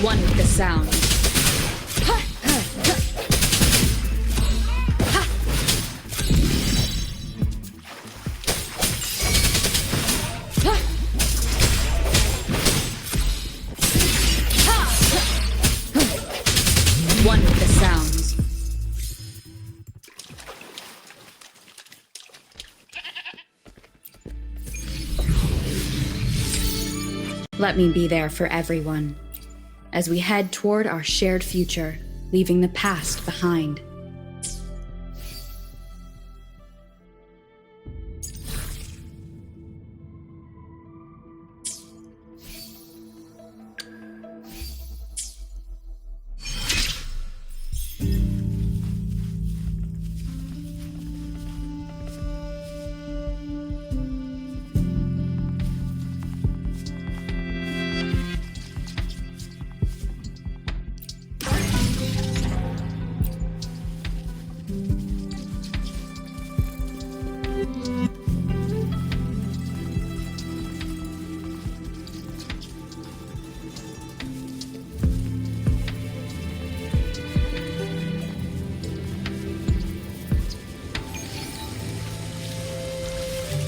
One with the sound. One with the sounds. Let me be there for everyone, as we head toward our shared future, leaving the past behind.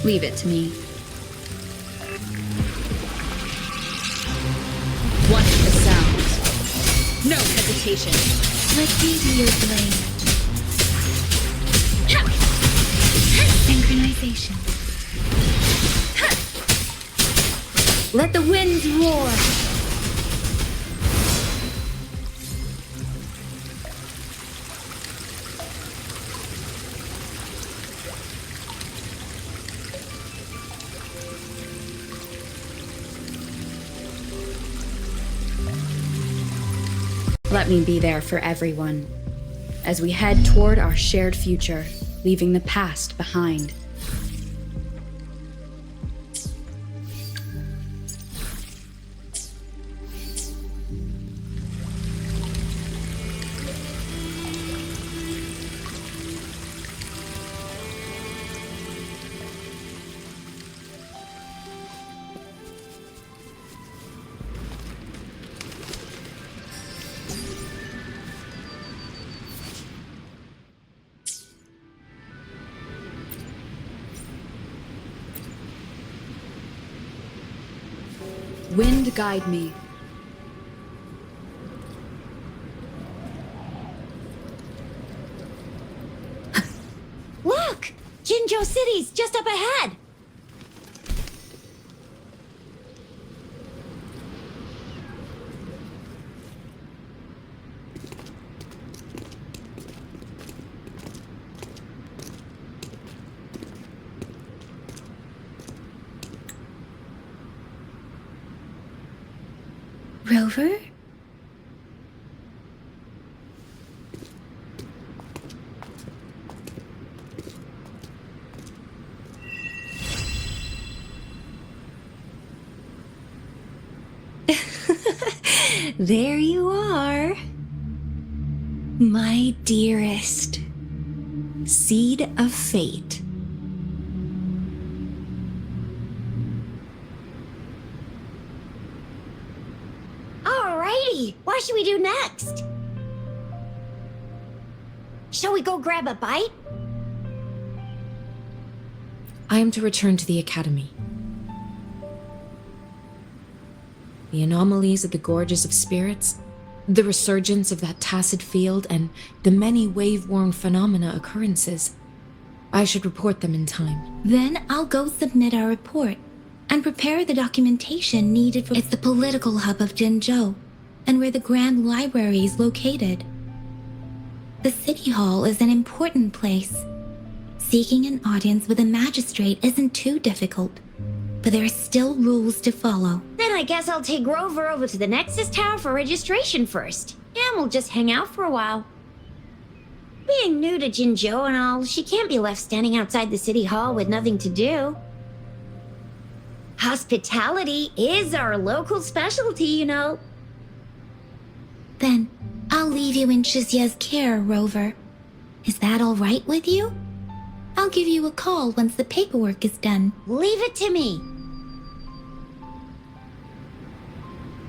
Leave it to me. One with the sounds. No hesitation. Let me be your blade. Synchronization. Let the winds roar. Let me be there for everyone, as we head toward our shared future, leaving the past behind. Wind guide me. Look! Jinzhou City's just up ahead! Rover? There you are. My dearest. Seed of fate. What should we do next? Shall we go grab a bite? I am to return to the Academy. The anomalies of the Gorges of Spirits, the resurgence of that tacit field, and the many wave-worn phenomena occurrences. I should report them in time. Then I'll go submit our report and prepare the documentation needed for... It's the political hub of Jinzhou, and where the Grand Library is located. The City Hall is an important place. Seeking an audience with a magistrate isn't too difficult, but there are still rules to follow. Then I guess I'll take Rover over to the Nexus Tower for registration first, and we'll just hang out for a while. Being new to Jinzhou and all, she can't be left standing outside the City Hall with nothing to do. Hospitality is our local specialty, you know. Then, I'll leave you in Shizia's care, Rover. Is that all right with you? I'll give you a call once the paperwork is done. Leave it to me.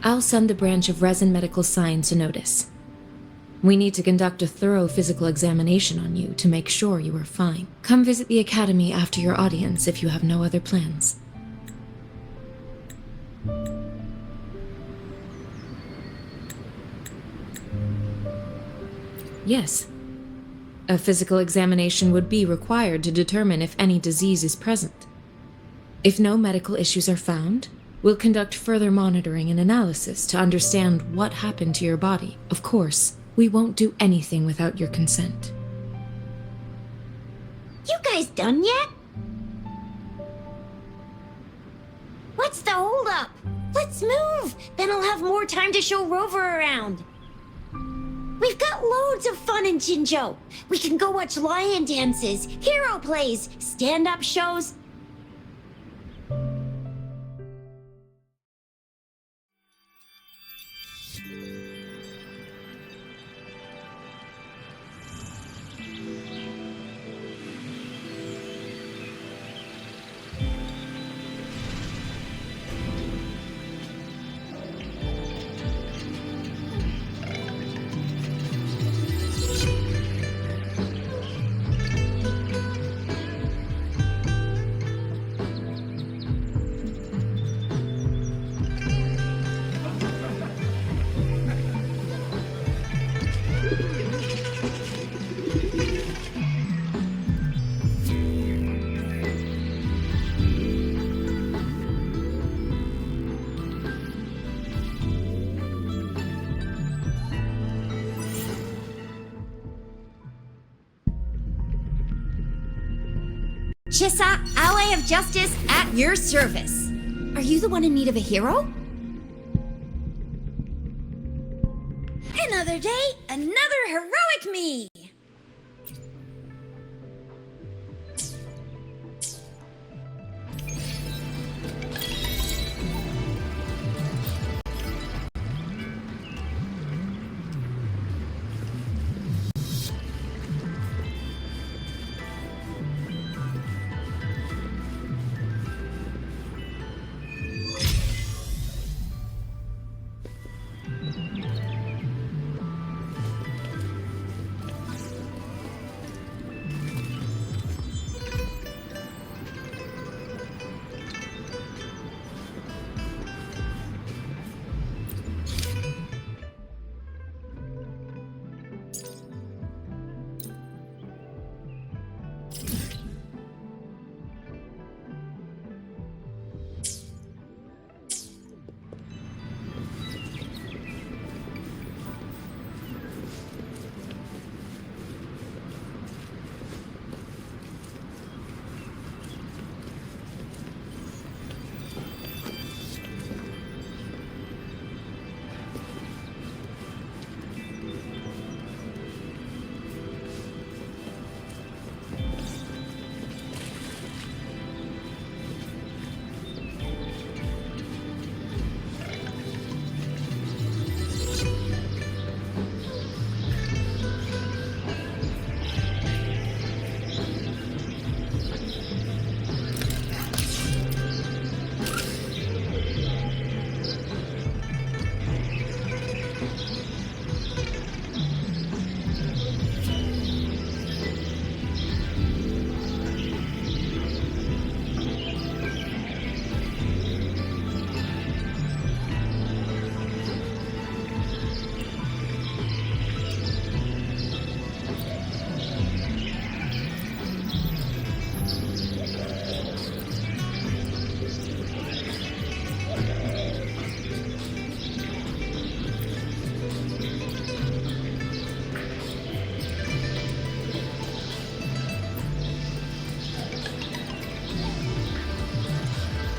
I'll send the branch of Resin Medical Science a notice. We need to conduct a thorough physical examination on you to make sure you are fine. Come visit the Academy after your audience if you have no other plans. Yes. A physical examination would be required to determine if any disease is present. If no medical issues are found, we'll conduct further monitoring and analysis to understand what happened to your body. Of course, we won't do anything without your consent. You guys done yet? What's the holdup? Let's move! Then I'll have more time to show Rover around. We've got loads of fun in Jinzhou. We can go watch lion dances, hero plays, stand-up shows. Chissa, ally of justice, at your service. Are you the one in need of a hero? Another day, another heroic me!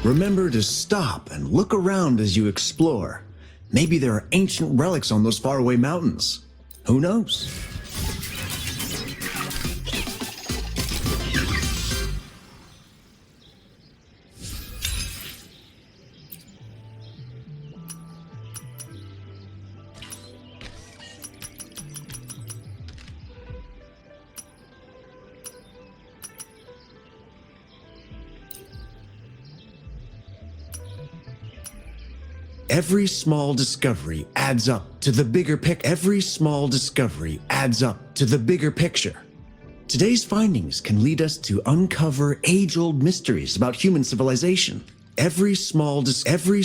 Remember to stop and look around as you explore. Maybe there are ancient relics on those faraway mountains. Who knows? Every small discovery adds up to the bigger Every small discovery adds up to the bigger picture. Today's findings can lead us to uncover age-old mysteries about human civilization. Every small discovery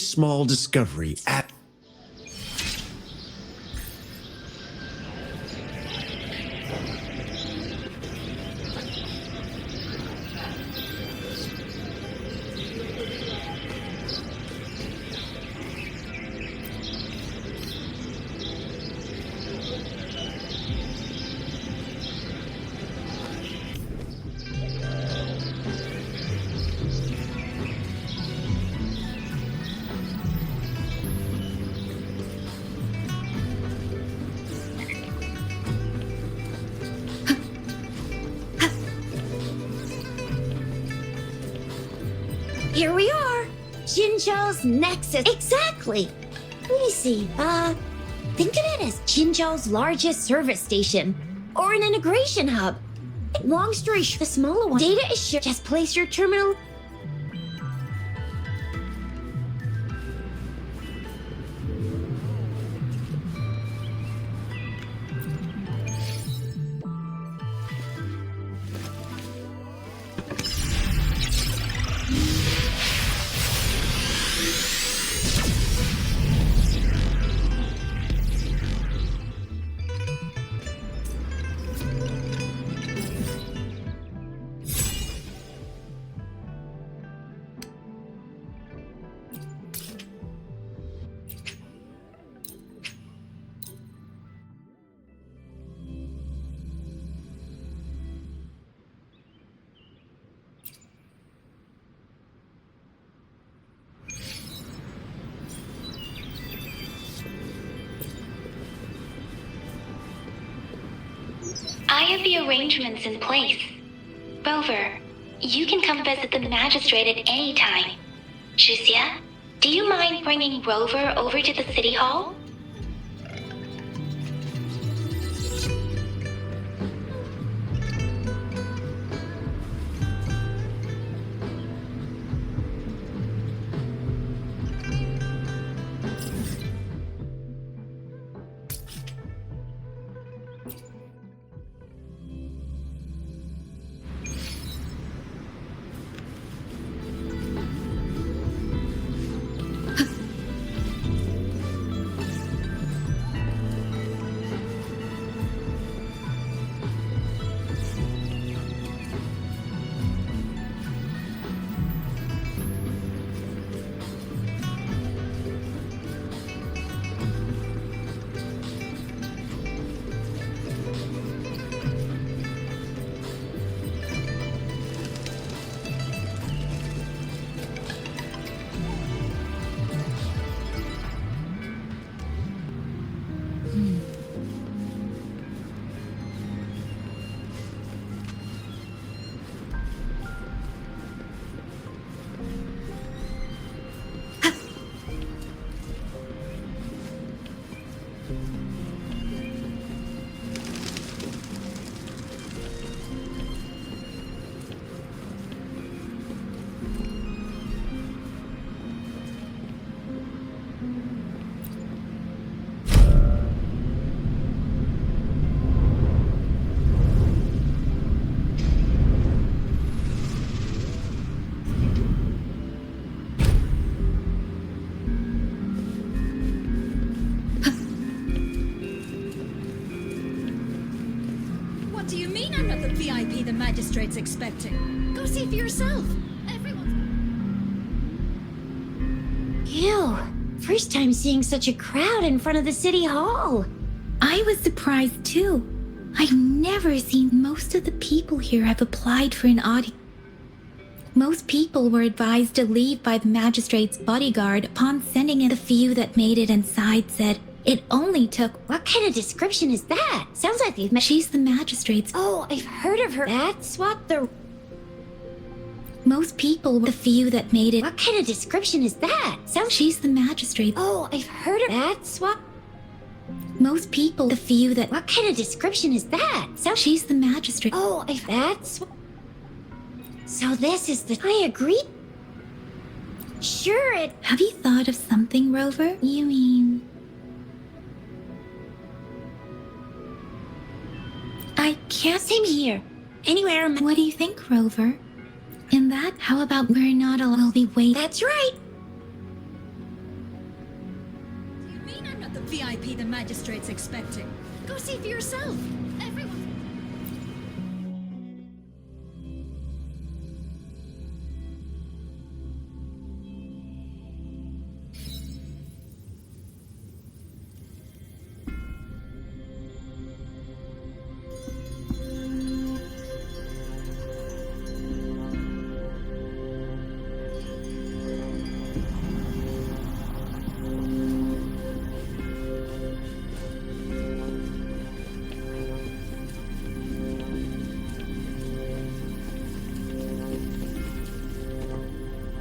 Here we are! Jinzhou's Nexus. Exactly! Let me see. Think of it as Jinzhou's largest service station. Or an integration hub. Long story short, the smaller one. Data is shared. Just place your terminal. I have the arrangements in place. Rover, you can come visit the magistrate at any time. Shuzia, do you mind bringing Rover over to the city hall? VIP the magistrate's expecting. Go see for yourself. Everyone's... Ew. First time seeing such a crowd in front of the city hall. I was surprised too. I've never seen most of the people here have applied for an audience. Most people were advised to leave by the magistrate's bodyguard upon sending in. The few that made it inside said it only took... What kind of description is that? Sounds like they've met... She's the magistrate's... Oh, I've heard of her. That's what the... Most people were the few that made it... What kind of description is that? Sounds... She's the magistrate. Oh, I've heard of... That's what... Most people... The few that... What kind of description is that? Sounds... She's the magistrate. Oh, That's... So this is the... I agree. Sure, it... Have you thought of something, Rover? You mean... I can't... Same here. Anywhere... What do you think, Rover? In that, how about we're not alone? We'll be waiting. That's right. You mean I'm not the VIP the magistrate's expecting? Go see for yourself. Everyone...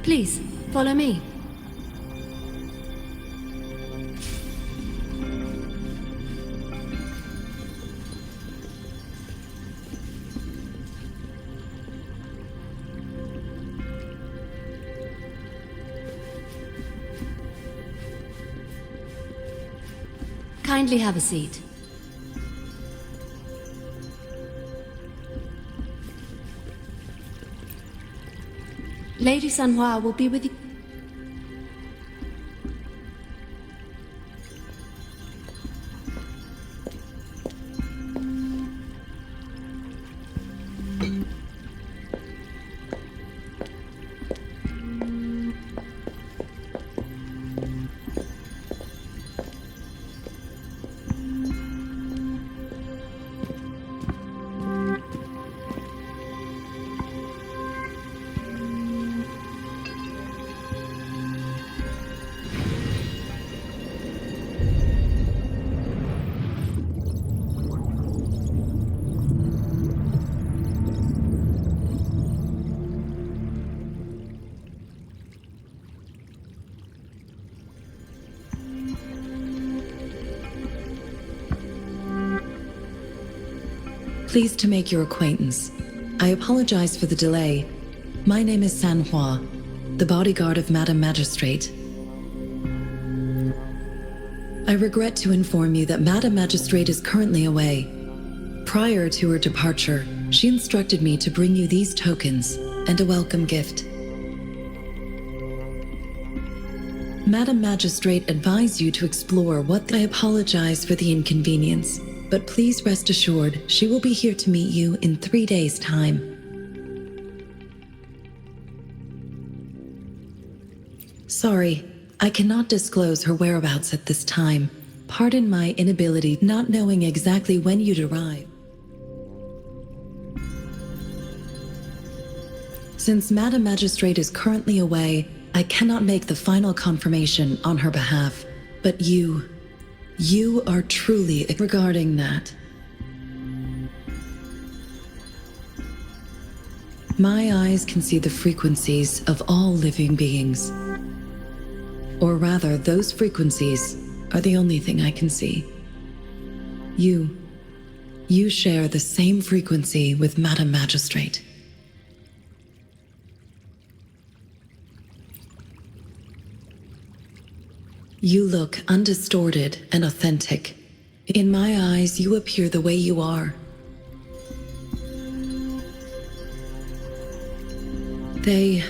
Please, follow me. Kindly have a seat. Lady Sanhua will be with you. Pleased to make your acquaintance. I apologize for the delay. My name is Sanhua, the bodyguard of Madam Magistrate. I regret to inform you that Madam Magistrate is currently away. Prior to her departure, she instructed me to bring you these tokens and a welcome gift. Madam Magistrate advised you to explore what... I apologize for the inconvenience, but please rest assured she will be here to meet you in 3 days' time. Sorry, I cannot disclose her whereabouts at this time. Pardon my inability, not knowing exactly when you'd arrive. Since Madam Magistrate is currently away, I cannot make the final confirmation on her behalf, but you are truly regarding that. My eyes can see the frequencies of all living beings. Or rather, those frequencies are the only thing I can see. You share the same frequency with Madam Magistrate. You look undistorted and authentic. In my eyes, you appear the way you are. They...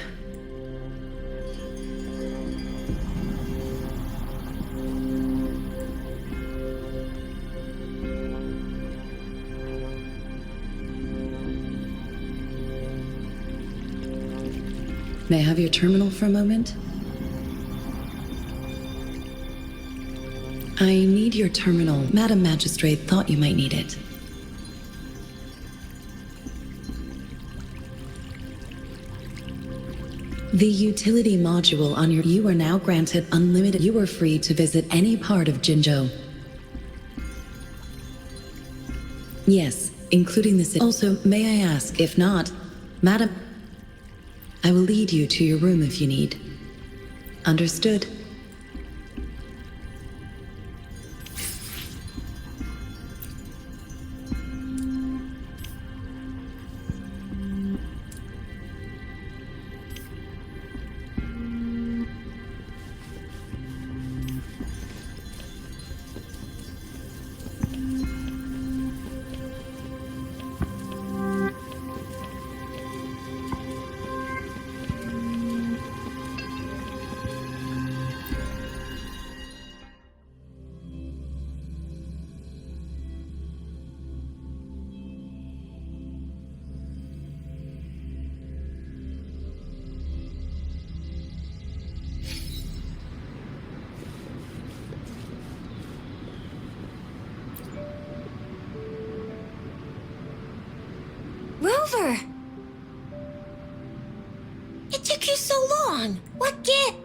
May I have your terminal for a moment? I need your terminal. Madam Magistrate thought you might need it. The utility module on your... You are now granted unlimited... You are free to visit any part of Jinzhou. Yes, including the city. Also, may I ask, if not, Madam... I will lead you to your room if you need. Understood. Rover! It took you so long. What gift?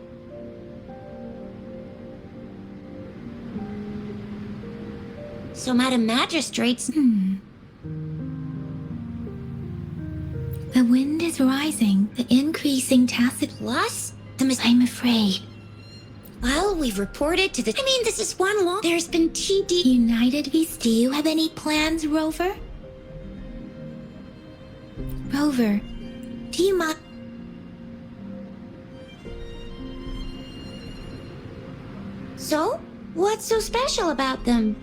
So, Madam Magistrates... The wind is rising, the increasing tacit... Plus? I'm afraid. Well, we've reported to the... I mean, this is one long... There's been TD... United Beast, do you have any plans, Rover? Rover, do you mind... So? What's so special about them?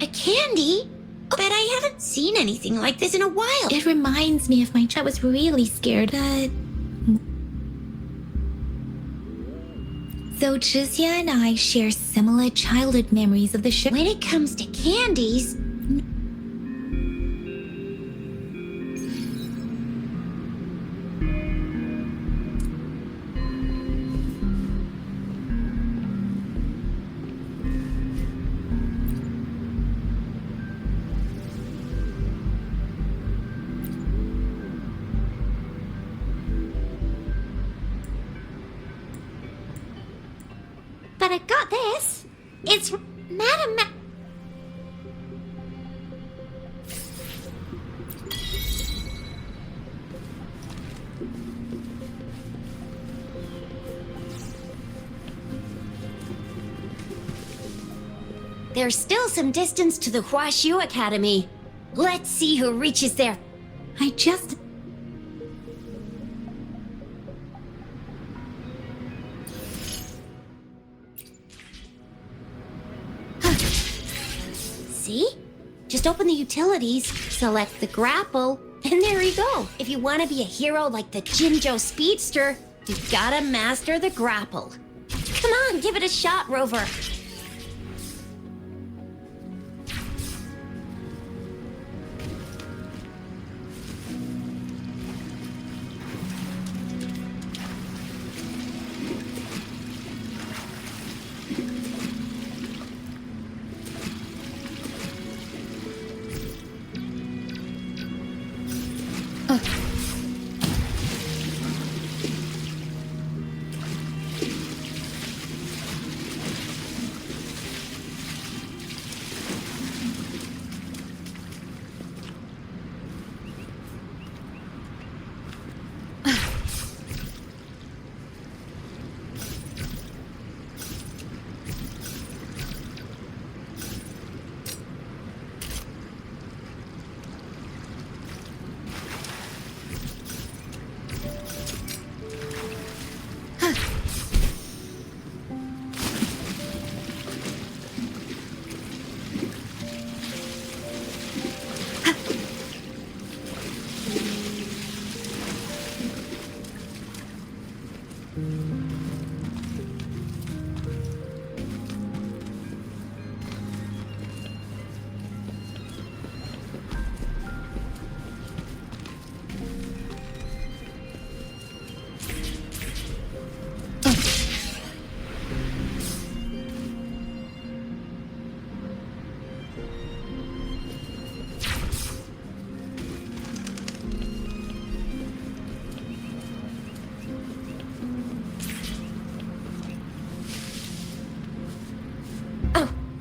A candy? But I haven't seen anything like this in a while. It reminds me of I was really scared, but... So Chizia and I share similar childhood memories of the ship. When it comes to candies... But I got this. It's Madam There's still some distance to the Huashu Academy. Let's see who reaches there. I just... See? Just open the utilities, select the grapple, and there you go. If you want to be a hero like the Jinjo Speedster, you gotta master the grapple. Come on, give it a shot, Rover.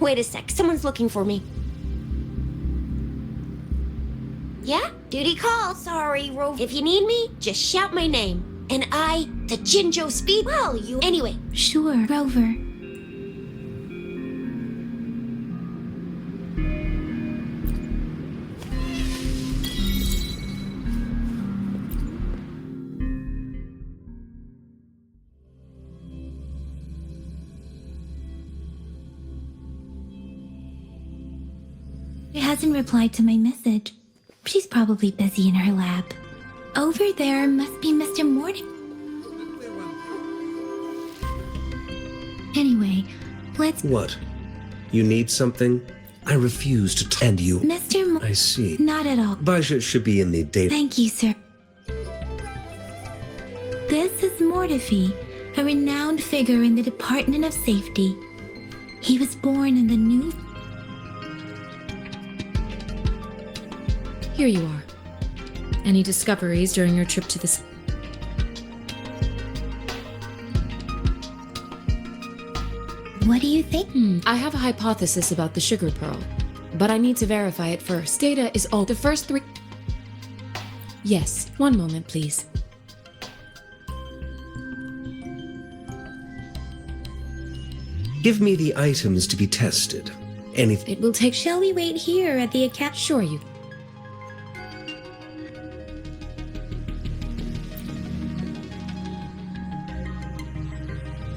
Wait a sec, someone's looking for me. Yeah? Duty call. Sorry, Rover. If you need me, just shout my name. And I, the Jinjo Speed... Well, you... Anyway. Sure, Rover. She hasn't replied to my message. She's probably busy in her lab. Over there must be Mr. Morning. Anyway, let's... What? You need something? I refuse to tend you. Mr. I see. Not at all. Baisha should be in the data. Thank you, sir. This is Mortifi, a renowned figure in the Department of Safety. He was born in the new... Here you are. Any discoveries during your trip to the... What do you think? I have a hypothesis about the sugar pearl, but I need to verify it first. Data is all the first 3... Yes, one moment, please. Give me the items to be tested. Anything. It will take... Shall we wait here at the academy? Sure you...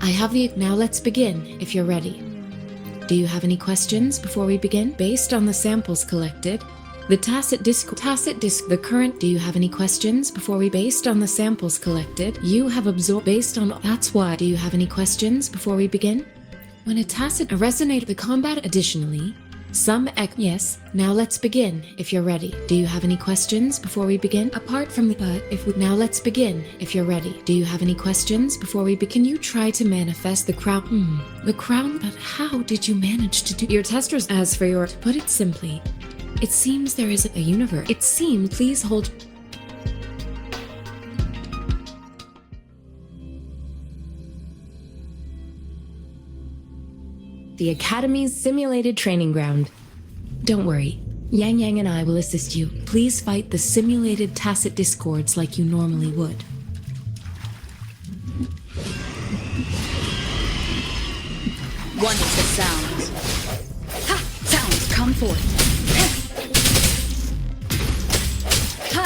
I have the... Now let's begin, if you're ready. Do you have any questions before we begin? Based on the samples collected, the the current... Do you have any questions before we... Based on the samples collected, you have absorbed... Based on... That's why... Do you have any questions before we begin? When a resonate the combat... Additionally, some... Yes, now let's begin, if you're ready. Do you have any questions before we begin? Apart from the... But if we... Now let's begin, if you're ready. Do you have any questions before we begin? Can you try to manifest the crown? The crown? But how did you manage to do... Your testers... As for your... To put it simply, it seems there is a universe. It seems... Please hold... The Academy's simulated training ground. Don't worry, Yang Yang and I will assist you. Please fight the simulated tacit discords like you normally would. One is the sounds. Ha! Sounds, come forth. Ha!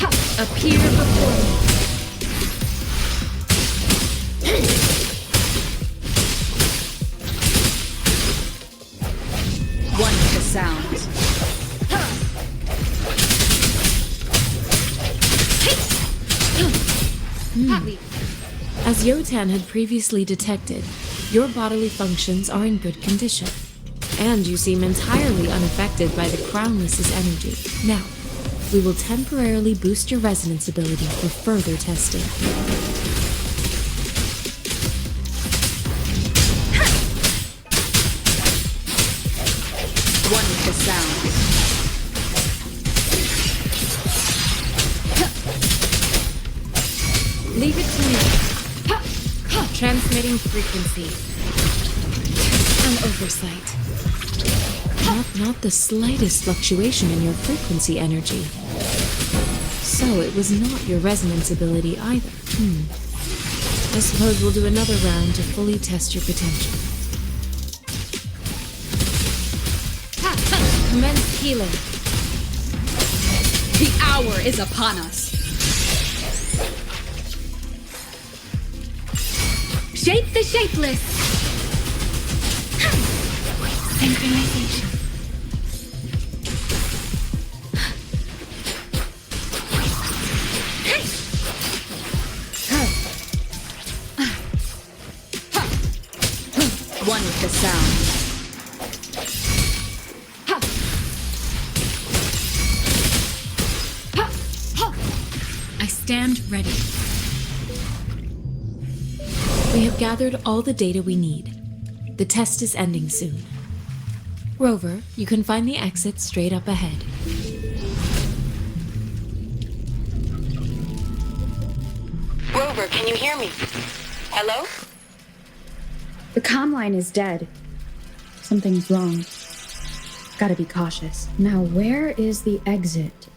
Ha! Appear before me. One with the sounds. As Yotan had previously detected, your bodily functions are in good condition, and you seem entirely unaffected by the Crownless's energy. Now, we will temporarily boost your resonance ability for further testing. One with the sounds. Leave it to me. Transmitting frequency. An oversight. Not the slightest fluctuation in your frequency energy. So it was not your resonance ability either. I suppose we'll do another round to fully test your potential. Commence healing. The hour is upon us. Shape the shapeless. Synchronization. One with the sound. I stand ready. We have gathered all the data we need. The test is ending soon. Rover, you can find the exit straight up ahead. Rover, can you hear me? Hello? The comm line is dead. Something's wrong. Gotta be cautious. Now, where is the exit?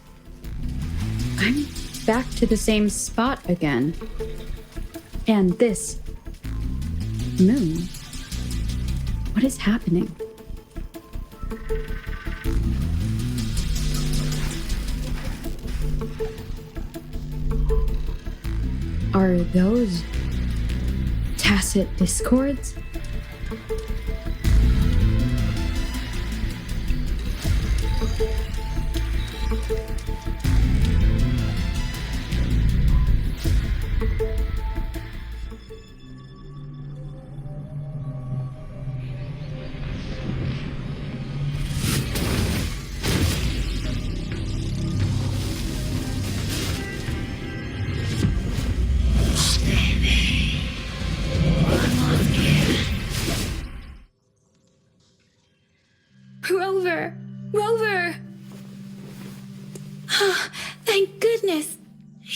I'm back to the same spot again. And this moon. What is happening? Are those tacit discords? Rover! Rover!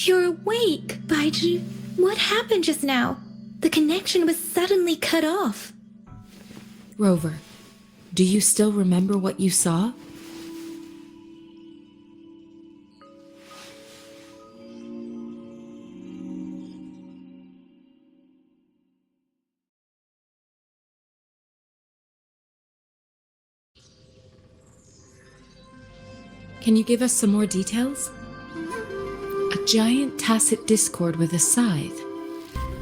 You're awake, Baiju. What happened just now? The connection was suddenly cut off. Rover, do you still remember what you saw? Can you give us some more details? A giant tacit discord with a scythe.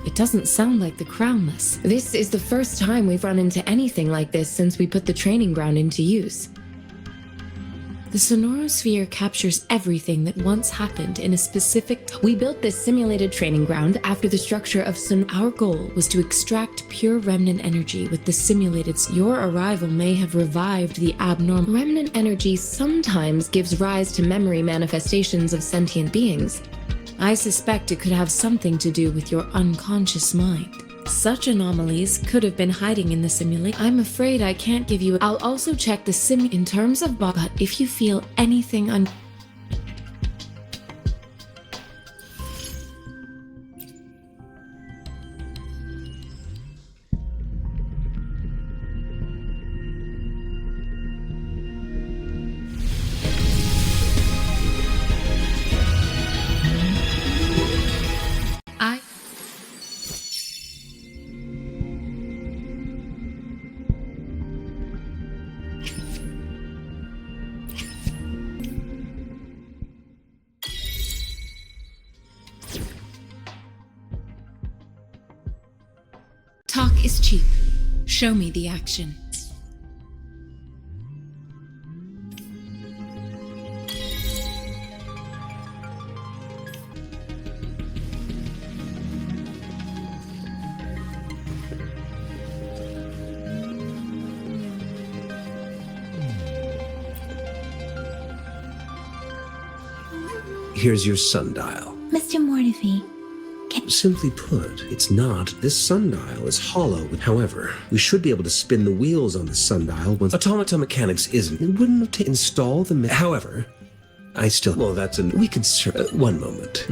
It doesn't sound like the Crownless. This is the first time we've run into anything like this since we put the training ground into use. The sonorosphere captures everything that once happened in a specific... We built this simulated training ground after the structure of Our goal was to extract pure remnant energy with the simulated... Your arrival may have revived the abnormal... Remnant energy sometimes gives rise to memory manifestations of sentient beings. I suspect it could have something to do with your unconscious mind. Such anomalies could have been hiding in the simulation. I'm afraid I can't give you... I'll also check the in terms of but if you feel anything Talk is cheap. Show me the action. Here's your sundial. Mr. Mortefi, Simply put, it's not. This sundial is hollow. However, we should be able to spin the wheels on the sundial once automata mechanics isn't. It wouldn't have to install the... However, I still... Well, that's an... We can... one moment.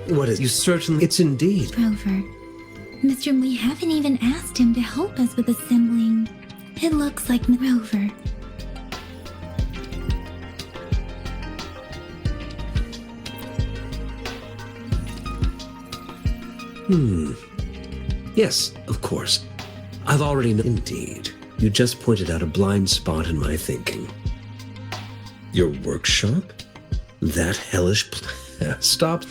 What is... You certainly... It's indeed... Rover, Mr. We haven't even asked him to help us with assembling. It looks like Rover. Yes, of course. I've already known. Indeed. You just pointed out a blind spot in my thinking. Your workshop? That hellish Stop.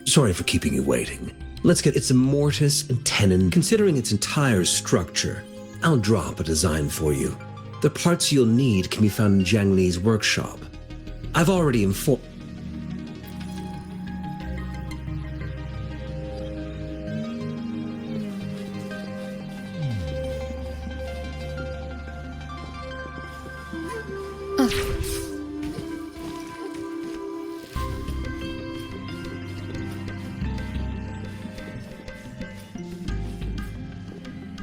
Sorry for keeping you waiting. Let's get... It's a mortise and tenon. Considering its entire structure, I'll drop a design for you. The parts you'll need can be found in Jiang Li's workshop. I've already informed...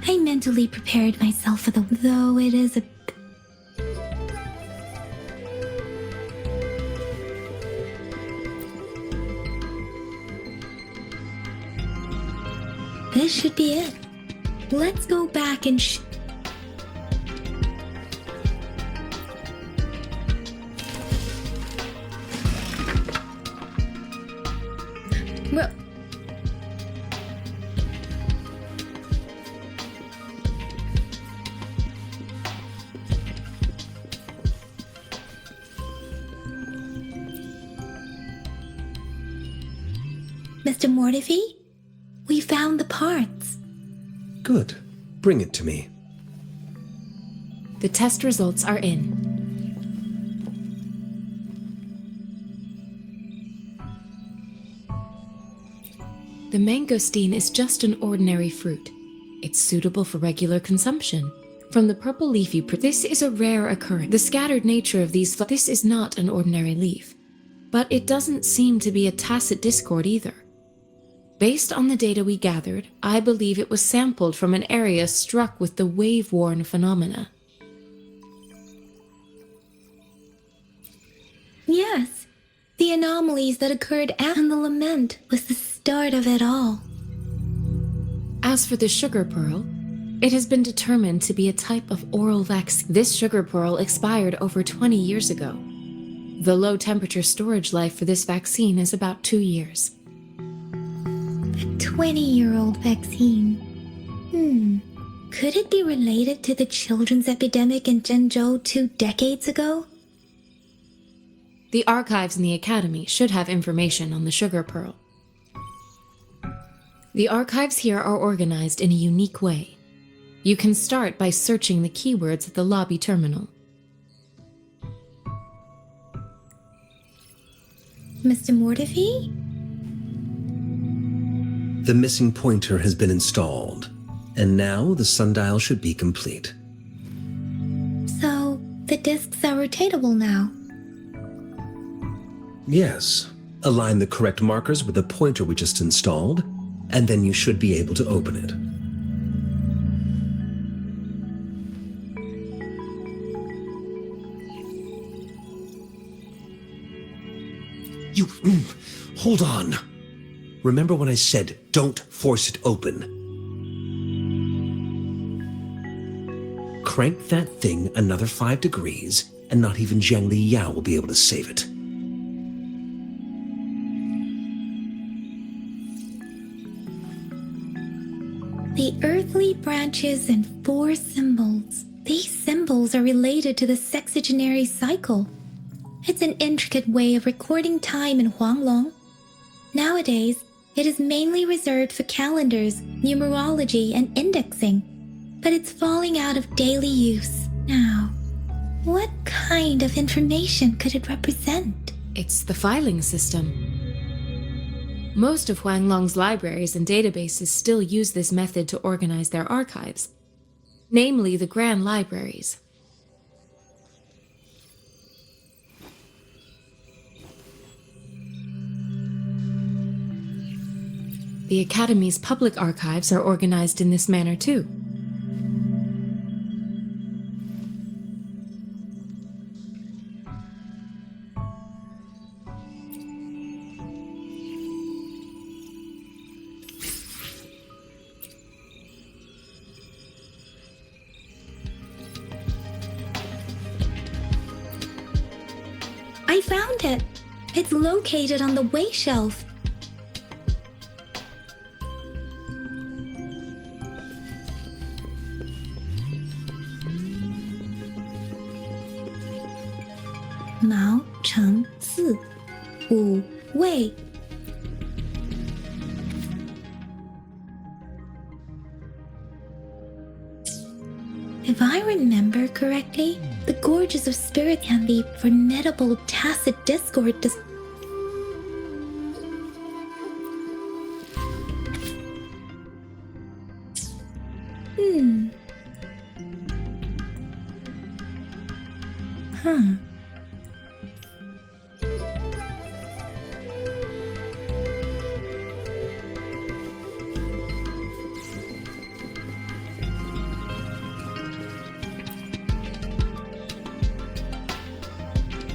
I mentally prepared myself for though it is a... This should be it. Let's go back and Well... Mr. Mortefi, we found the parts. Good. Bring it to me. The test results are in. The mangosteen is just an ordinary fruit. It's suitable for regular consumption. From the purple leafy this is a rare occurrence. The scattered nature of these this is not an ordinary leaf. But it doesn't seem to be a tacit discord either. Based on the data we gathered, I believe it was sampled from an area struck with the wave-worn phenomena. Yes, The anomalies that occurred and the lament was the start of it all. As for the sugar pearl, it has been determined to be a type of oral vaccine. This sugar pearl expired over 20 years ago. The low temperature storage life for this vaccine is about 2 years. A 20-year-old vaccine. Could it be related to the children's epidemic in Zhengzhou 2 decades ago? The archives in the Academy should have information on the sugar pearl. The archives here are organized in a unique way. You can start by searching the keywords at the lobby terminal. Mr. Mortefi? The missing pointer has been installed, and now the sundial should be complete. So, the discs are rotatable now? Yes. Align the correct markers with the pointer we just installed, and then you should be able to open it. You... hold on. Remember when I said, don't force it open? Crank that thing another 5 degrees, and not even Zhang Li Yao will be able to save it. The earthly branches and 4 symbols. These symbols are related to the sexagenary cycle. It's an intricate way of recording time in Huanglong. Nowadays, it is mainly reserved for calendars, numerology, and indexing, but it's falling out of daily use now. What kind of information could it represent? It's the filing system. Most of Huanglong's libraries and databases still use this method to organize their archives, namely the Grand Libraries. The Academy's public archives are organized in this manner too. I found it. It's located on the way shelf. Mao Cheng Si Wu Wei. If I remember correctly, the Gorges of Spirit can be formidable tacit discord.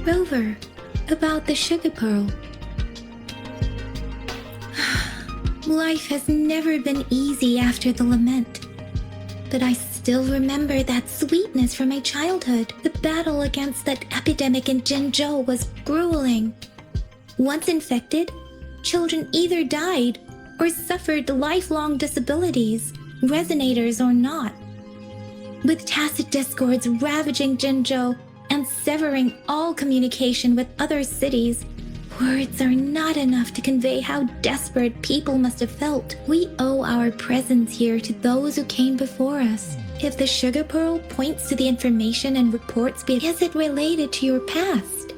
Rover, about the sugar pearl. Life has never been easy after the lament, but I still remember that sweetness from my childhood. The battle against that epidemic in Zhengzhou was grueling. Once infected, children either died or suffered lifelong disabilities, resonators or not. With tacit discords ravaging Zhengzhou and severing all communication with other cities, words are not enough to convey how desperate people must have felt. We owe our presence here to those who came before us. If the sugar pearl points to the information and reports, is it related to your past?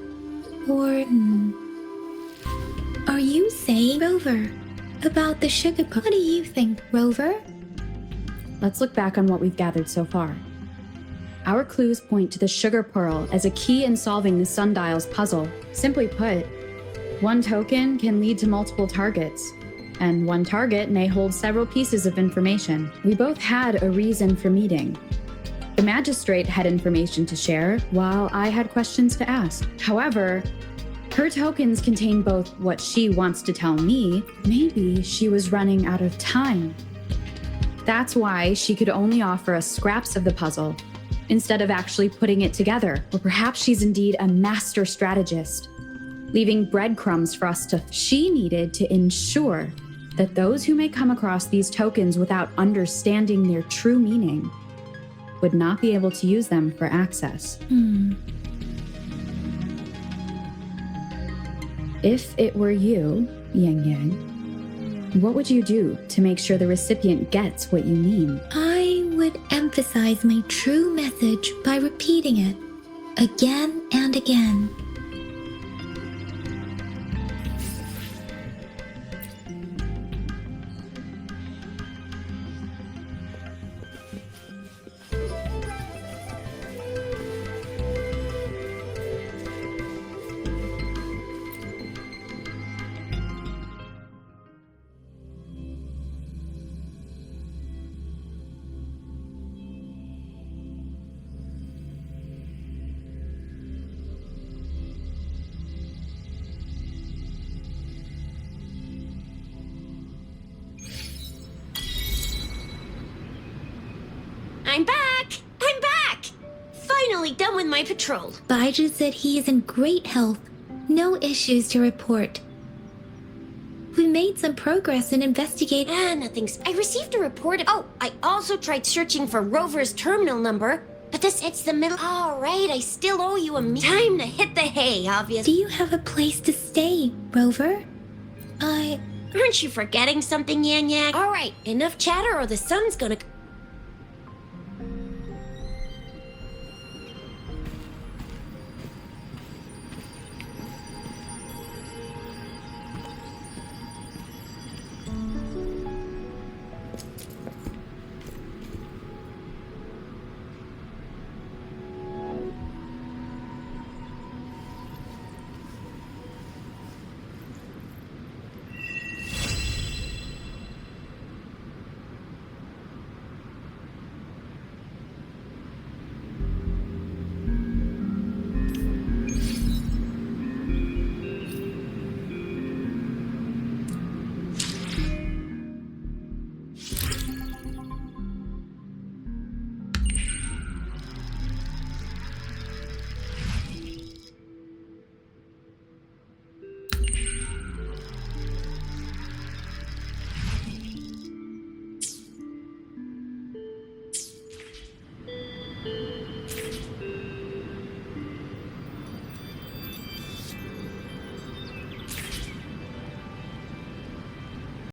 Or are you saying, Rover, about the sugar pearl? What do you think, Rover? Let's look back on what we've gathered so far. Our clues point to the sugar pearl as a key in solving the sundial's puzzle. Simply put, one token can lead to multiple targets, and one target may hold several pieces of information. We both had a reason for meeting. The magistrate had information to share, while I had questions to ask. However, Her tokens contain both what she wants to tell me. Maybe she was running out of time. That's why she could only offer us scraps of the puzzle, instead of actually putting it together. Or perhaps she's indeed a master strategist, leaving breadcrumbs for us to... She needed to ensure that those who may come across these tokens without understanding their true meaning would not be able to use them for access. If it were you, Yang Yang, what would you do to make sure the recipient gets what you mean? I would emphasize my true message by repeating it again and again. I'm back! I'm back! Finally done with my patrol. Baiju said he is in great health. No issues to report. We made some progress in investigating. Nothing's... I received a report. Oh, I also tried searching for Rover's terminal number, but it's the middle... All right, I still owe you a time to hit the hay, obviously. Do you have a place to stay, Rover? Aren't you forgetting something, Yan Yang? All right, enough chatter or the sun's gonna...